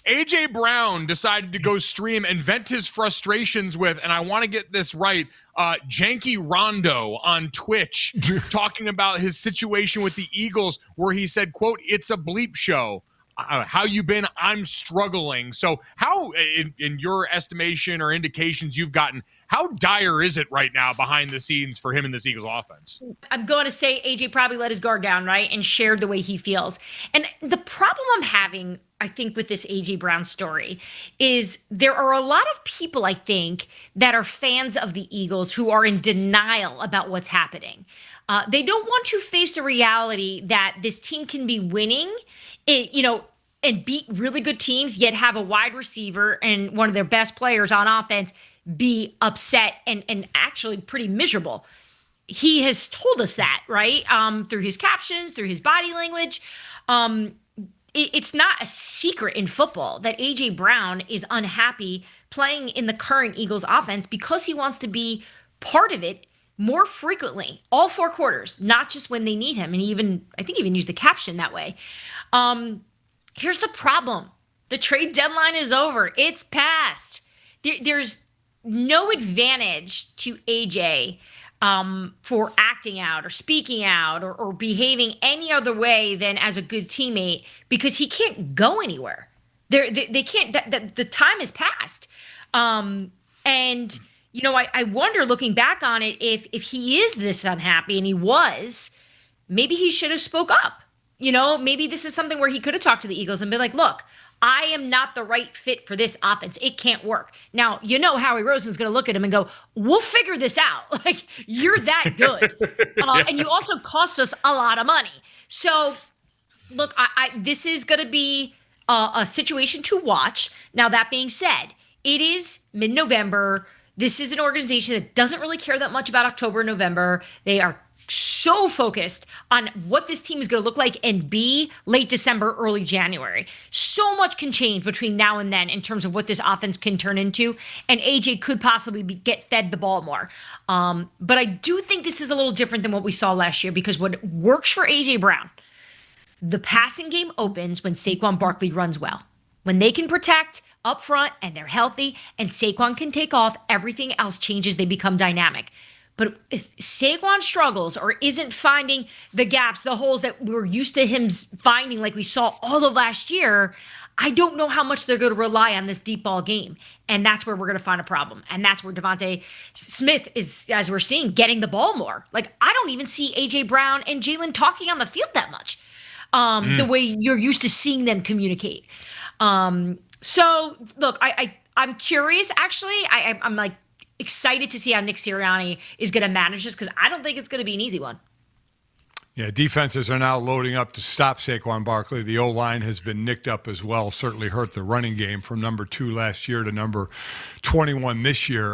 A.J. Brown decided to go stream and vent his frustrations with, and I want to get this right, Janky Rondo on Twitch, talking about his situation with the Eagles, where he said, quote, "It's a bleep show. How you been? I'm struggling." So how, in your estimation or indications you've gotten, how dire is it right now behind the scenes for him in this Eagles offense? I'm going to say AJ probably let his guard down, right? And shared the way he feels. And the problem I'm having, I think, with this AJ Brown story is there are a lot of people, I think, that are fans of the Eagles who are in denial about what's happening. They don't want to face the reality that this team can be winning, and beat really good teams, yet have a wide receiver and one of their best players on offense be upset and actually pretty miserable. He has told us that, right? Through his captions, through his body language. It's not a secret in football that A.J. Brown is unhappy playing in the current Eagles offense because he wants to be part of it more frequently, all 4 quarters, not just when they need him. And I think he even used the caption that way. Here's the problem. The trade deadline is over. It's past. There's no advantage to AJ for acting out or speaking out or behaving any other way than as a good teammate because he can't go anywhere. They can't. The time has passed. I wonder, looking back on it, if he is this unhappy, and he was, maybe he should have spoke up. Maybe this is something where he could have talked to the Eagles and been like, look, I am not the right fit for this offense. It can't work. Now, Howie Roseman's going to look at him and go, we'll figure this out. Like, you're that good. And you also cost us a lot of money. So, look, this is going to be a situation to watch. Now, that being said, it is mid-November. This is an organization that doesn't really care that much about October and November. They are so focused on what this team is going to look like and be late December, early January. So much can change between now and then in terms of what this offense can turn into, and AJ could possibly get fed the ball more. But I do think this is a little different than what we saw last year, because what works for AJ Brown, the passing game opens when Saquon Barkley runs well. When they can protect up front and they're healthy and Saquon can take off, everything else changes. They become dynamic. But if Saquon struggles or isn't finding the gaps, the holes that we're used to him finding like we saw all of last year, I don't know how much they're going to rely on this deep ball game. And that's where we're going to find a problem. And that's where Devontae Smith is, as we're seeing, getting the ball more. Like, I don't even see A.J. Brown and Jalen talking on the field that much, the way you're used to seeing them communicate. So, look, I'm curious, actually. I'm like, excited to see how Nick Sirianni is going to manage this, because I don't think it's going to be an easy one. Yeah, defenses are now loading up to stop Saquon Barkley. The O-line has been nicked up as well, certainly hurt the running game from number 2 last year to number 21 this year.